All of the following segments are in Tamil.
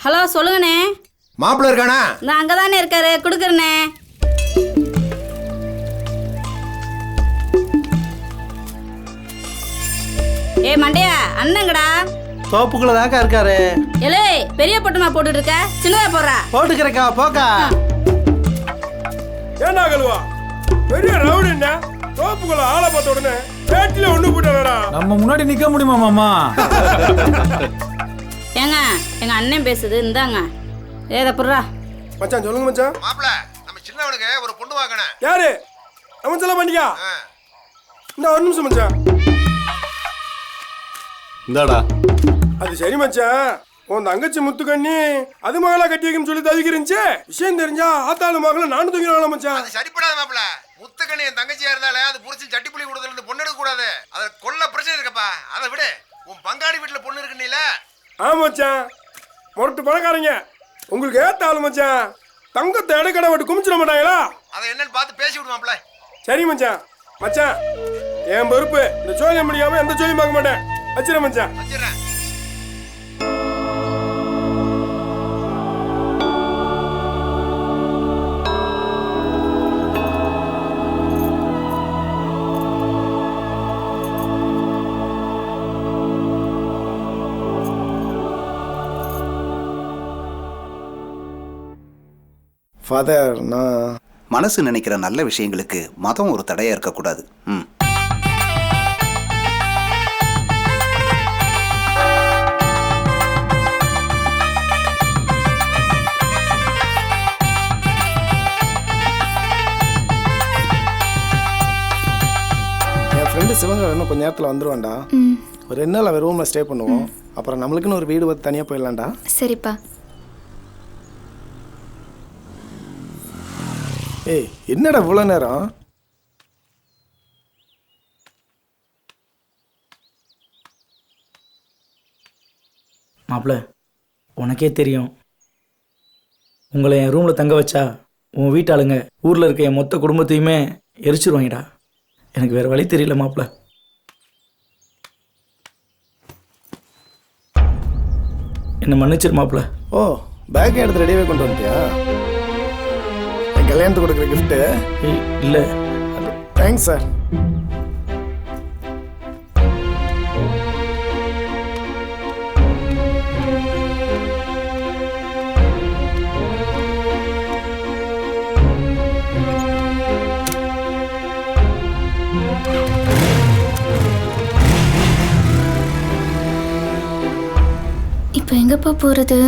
ஹலோ சொல்லுங்கண்ணே. மாப்பிள்ள இருக்கானா? நான் அங்கே தானே இருக்காரு, கொடுக்குறேண்ணே. ஏ மண்டையா, அண்ணங்கடா தோப்புக்குள்ள தாக்கா இருக்காரு. எலே பெரிய பொட்டுமா போட்டுட்டு இருக்க, சின்னதா போடுறா. போட்டுக்கிறக்கா போக்கா. ஏண்டா கழுவா பெரிய ரவுடி என்ன தோப்புக்குள்ள ஆளை பார்த்த உடனே பேட்டில ஒண்ணு போட்டாடா. நம்ம முன்னாடி நிக்க முடியுமா மாமா? ஏங்க எங்க அண்ணன் பேசுது, இந்தாங்க. ஏத புர்றா மச்சான் சொல்லுங்க மச்சான். மாப்பிள்ள நம்ம சின்னவனுக்கு ஒரு பொண்ணு வாங்கணும். யாரு? அவன் சொல்ல பண்ணிக்கா. இந்த ஒரு நிமிஷம் மச்சான். இந்தாடா. அது சரி மச்சான், உன் தங்கச்சி முத்துக்கண்ணி அது மகளா கட்டி வைக்கணும்னு சொல்லி தவிக்கிறீச்சு. விஷயம் தெரிஞ்சா ஆத்தாளு மகளை நானும் தூக்கினாலும் மச்சான். அது சரிப்படாத மாப்பிள்ள. முத்துக்கண்ணி என் தங்கச்சியா இருந்தாலே அது புரிச்சு சட்டி புளி கொடுத்துல பொண்ணு எடுக்க கூடாது. அத கொல்ல பிரச்சனை இருக்கப்பா. அதை விடு. உன் பங்காளி வீட்டுல பொண்ணு இருக்குன்னீல. ஆமா மச்சான், முரட்டு பணக்காரங்க உங்களுக்கு ஏத்த ஆளு மச்சான். தங்கத்தை இடைக்கடை விட்டு குமிச்சிட மாட்டாங்களா? அதை என்னன்னு பார்த்து பேசி விடு மாப்பிள்ள. சரி மச்சான். மச்சான் என் பொறுப்பு. இந்த சோழியம் முடியாம எந்த சோழியும் பார்க்க மாட்டேன். வச்சிட மச்சான். வச்சிடுறேன். ஃபாதர், நான் மனசு நினைக்கிற நல்ல விஷயங்களுக்கு மதம் ஒரு தடையா இருக்கக்கூடாது. என் ஃப்ரெண்டு சிவங்க இன்னும் கொஞ்சம் நேரத்தில் வந்துடுவான்டா. ஒரு 2 நாள் அவன் ரூமில் ஸ்டே பண்ணுவோம். அப்புறம் நம்மளுக்குன்னு ஒரு வீடு பார்த்து தனியாக போயிடலாம்டா. சரிப்பா. ஏய், என்னடா இவ்வளோ நேரம்? மாப்பிள்ள, உனக்கே தெரியும், உங்களை என் ரூமில் தங்க வச்சா உன் வீட்டாளுங்க ஊரில் இருக்க என் மொத்த குடும்பத்தையுமே எரிச்சிருவாங்கடா. எனக்கு வேறு வழி தெரியல மாப்பிள்ள. என்னை மன்னிச்சிரு மாப்பிள்ள. ஓ, பேக்கை எடுத்து ரெடியாகவே கொண்டு வந்துட்டியா? என் கல்யாணத்துக்கு கொடுக்குற கிஃப்ட்டு? இல்லை. Thanks sir. இப்போ எங்கப்பா போறது?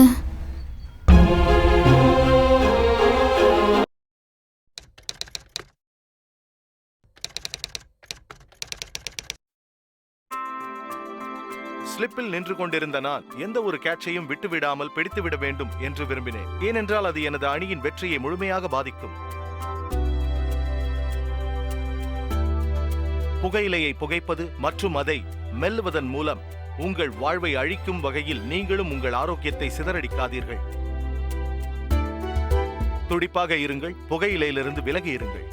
ஸ்லிப்பில் நின்று கொண்டிருந்த நான் எந்த ஒரு கேட்சையும் விட்டுவிடாமல் பிடித்துவிட வேண்டும் என்று விரும்பினேன். ஏனென்றால் அது எனது அணியின் வெற்றியை முழுமையாக பாதிக்கும். புகையிலையை புகைப்பது மற்றும் அதை மெல்லுவதன் மூலம் உங்கள் வாழ்வை அழிக்கும் வகையில் நீங்களும் உங்கள் ஆரோக்கியத்தை சிதறடிக்காதீர்கள். துடிப்பாக இருங்கள். புகையிலையிலிருந்து விலகி இருங்கள்.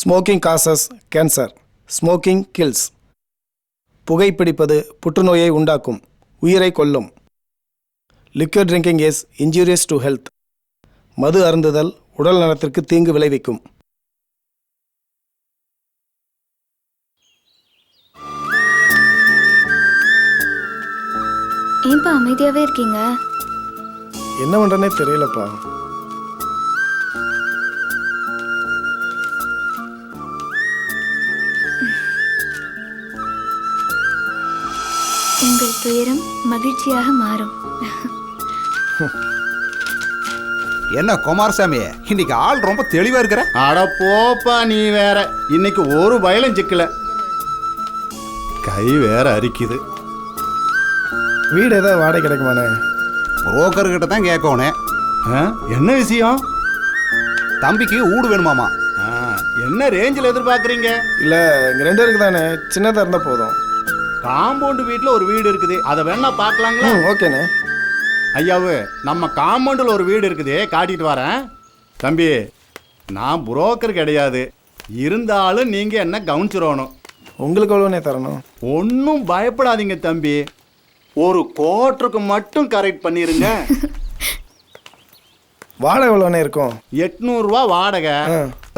Smoking causes cancer. Smoking kills. புகைப்பிடிப்பது புற்றுநோயை உண்டாக்கும், உயிரை கொல்லும். Liquid drinking is injurious to health. மது அருந்துதல் உடல் நலத்திற்கு தீங்கு விளைவிக்கும். ஏன்பா அமைதியாவே இருக்கீங்க? என்ன பண்றேனே தெரியலப்பா. உங்கள் துயரம் மகிழ்ச்சியாக மாறும். என்ன குமாரசாமி, இன்னைக்கு ஆள் ரொம்ப தெளிவா இருக்கிற. அட போப்பா, நீ வேற. இன்னைக்கு ஒரு பயலும் சிக்கல. கை வேற அரிக்குது. வீடு ஏதாவது வாடகை கிடைக்குமாண்ணே? புரோக்கர்கிட்ட தான் கேட்கணும். என்ன விஷயம்? தம்பிக்கு ஊடு வேணுமாமா. என்ன ரேஞ்சில் எதிர்பார்க்குறீங்க? இல்லை, இங்கே 2 பேருக்கு தானே, சின்னதாக இருந்தால் போதும். காம்பவுண்டு வீட்டில் ஒரு வீடு இருக்குது, அதை வேணா பார்க்கலாங்களா? ஓகேண்ணே. ஐயாவு, நம்ம காம்பவுண்டில் ஒரு வீடு இருக்குது, காட்டிட்டு வரேன். தம்பி, நான் புரோக்கர் கிடையாது, இருந்தாலும் நீங்கள் என்ன கவனிச்சிடணும். உங்களுக்கு எவ்வளோண்ணே தரணும்? ஒன்றும் பயப்படாதீங்க தம்பி, ஒரு கோட்டருக்கு மட்டும் கரெக்ட் பண்ணிருங்க. வாடகை எவ்வளோண்ணே இருக்கும்? 800 ரூபா வாடகை,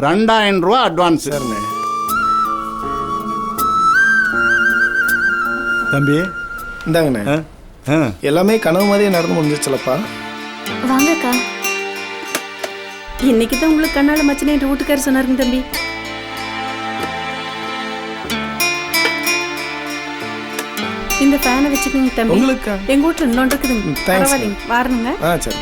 2000 ரூபா அட்வான்ஸ். சரிண்ணே. தம்பி இந்தாங்கண்ணே. எல்லாமே கனவு மாதிரியே நடந்து முடிஞ்சிச்சுலப்பா. வாங்கக்கா. இன்னைக்கு தான் உங்களுக்கு கண்ணால மச்சனே என் வீட்டுக்காரர் சொன்னாருங்க தம்பி. இந்த ஃபேனை வச்சுக்கோங்க தம்பி. உங்களுக்கா? எங்க வீட்டுல இன்னொன்று இருக்குதுங்க. தேங்க்ஸ். பரவாயில்லைங்க, வாரணுங்க. சரி.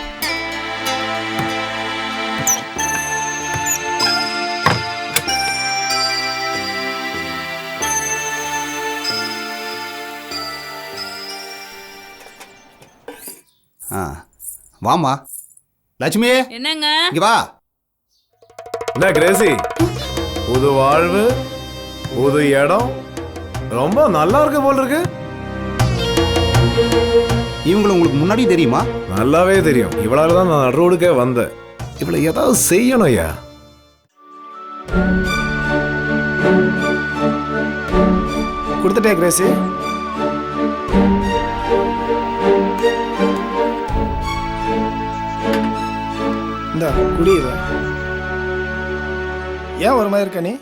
வாமா லட்சுமி, என்னங்க? இங்க வா. என்ன கிரேசி, புது வாழ்வு, புது இடம், ரொம்ப நல்லா இருக்கு போல் இருக்கு. இவங்களை உங்களுக்கு முன்னாடி தெரியுமா? நல்லாவே தெரியும். இவளால தான் நான் ரோடுக்கே வந்தேன். இவளை ஏதாவது செய்யணும் ஐயா. கொடுத்துட்டே கிரேசி. இந்தா குடியில. ஏன் ஒரு மாதிரி இருக்க நீ?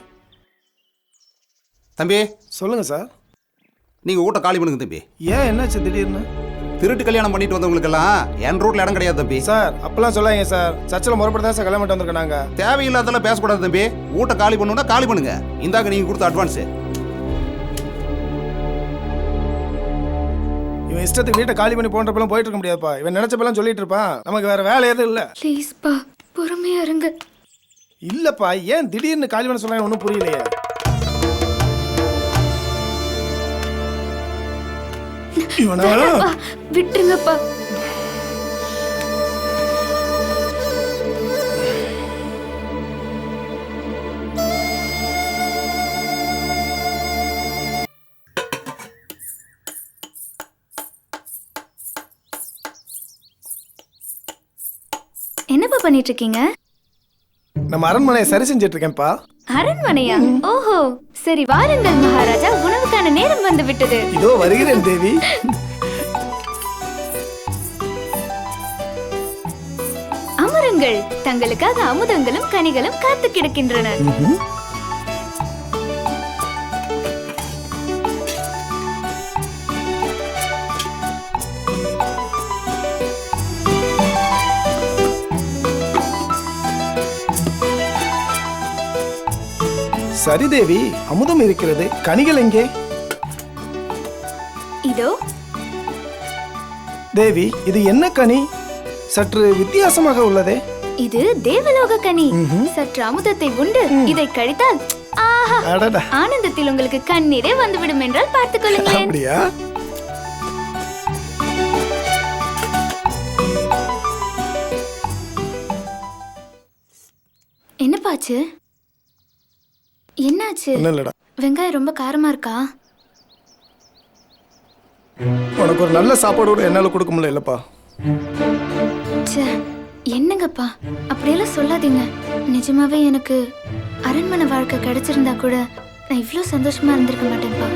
தம்பி சொல்லுங்க சார். நீங்க வீட்டை காலி பண்ணுங்க தம்பி. ஏன் என்னாச்சு திடீர்னு? திருட்டு கல்யாணம் பண்ணிட்டு வந்தவங்களுக்கெல்லாம் என் ரூட்ல இடம் கிடையாது தம்பி. சார் அப்பெல்லாம் சொல்லாங்க சார். சர்ச்சில் முறைப்படி தான் சார் கல்யாணம் பண்ணிட்டு வந்திருக்கோம் நாங்க. தேவையில்லாதெல்லாம் பேசக்கூடாது தம்பி. வீட்டை காலி பண்ணுன்னா காலி பண்ணுங்க. இந்தாங்க நீங்க கொடுத்த அட்வான்ஸ். இவன் இஷ்டத்துக்கு வீட்டை காலி பண்ணி போன்றப்பெல்லாம் போயிட்டு இருக்க முடியாதுப்பா. இவன் நினைச்சப்பெல்லாம் சொல்லிட்டு இருப்பான். நமக்கு வேற வேலை எதுவும் இல்லை. ப்ளீஸ்ப்பா, பொறுமையா இருங்க. இல்லப்பா, ஏன் திடீர்னு காலி பண்ண சொன்னா ஒன்றும் புரியலையே. வேணாப்பா, விட்டுருங்கப்பா. என்னப்பா பண்ணிட்டு இருக்கீங்க? நம்ம அரண்மனையை சரி செஞ்சுட்டு இருக்கேன்ப்பா. அரண்மனையா? ஓஹோ, சரி வாருங்கள் மகாராஜா, உணவுக்கான நேரம் வந்து விட்டது. இதோ வருகிறேன் தேவி. அமருங்கள், தங்களுக்காக அமுதங்களும் கனிகளும் காத்து கிடக்கின்றன. சரி தேவி, அமுதம் இருக்கிறது, கனிகள் எங்கே? இதோ. தேவி, இது என்ன கனி? சற்று வித்தியாசமாக உள்ளதே. இது தேவலோக கனி. சற்று அமுதத்தை உண்டு இதை கழித்தால் ஆஹா, அடடா, ஆனந்தத்தில் உங்களுக்கு கண்ணீரே வந்துவிடும் என்றால் பார்த்துக் கொள்ளுங்களேன். அப்படியா? என்னப்பாச்சு? என்னாச்சு? ஒண்ணும் இல்லடா. வெங்காயம் ரொம்ப காரமா இருக்கா? உனக்கு ஒரு நல்ல சாப்பாடு கூட என்னால கொடுக்க முடியல இல்லப்பா. ச்சே, என்னங்கப்பா அப்படியெல்லாம் சொல்லாதீங்க. நிஜமாவே எனக்கு அரண்மனை வாழ்க்கை கிடைச்சிருந்தா கூட நான் இவ்வளோ சந்தோஷமா இருந்திருக்க மாட்டேன்ப்பா.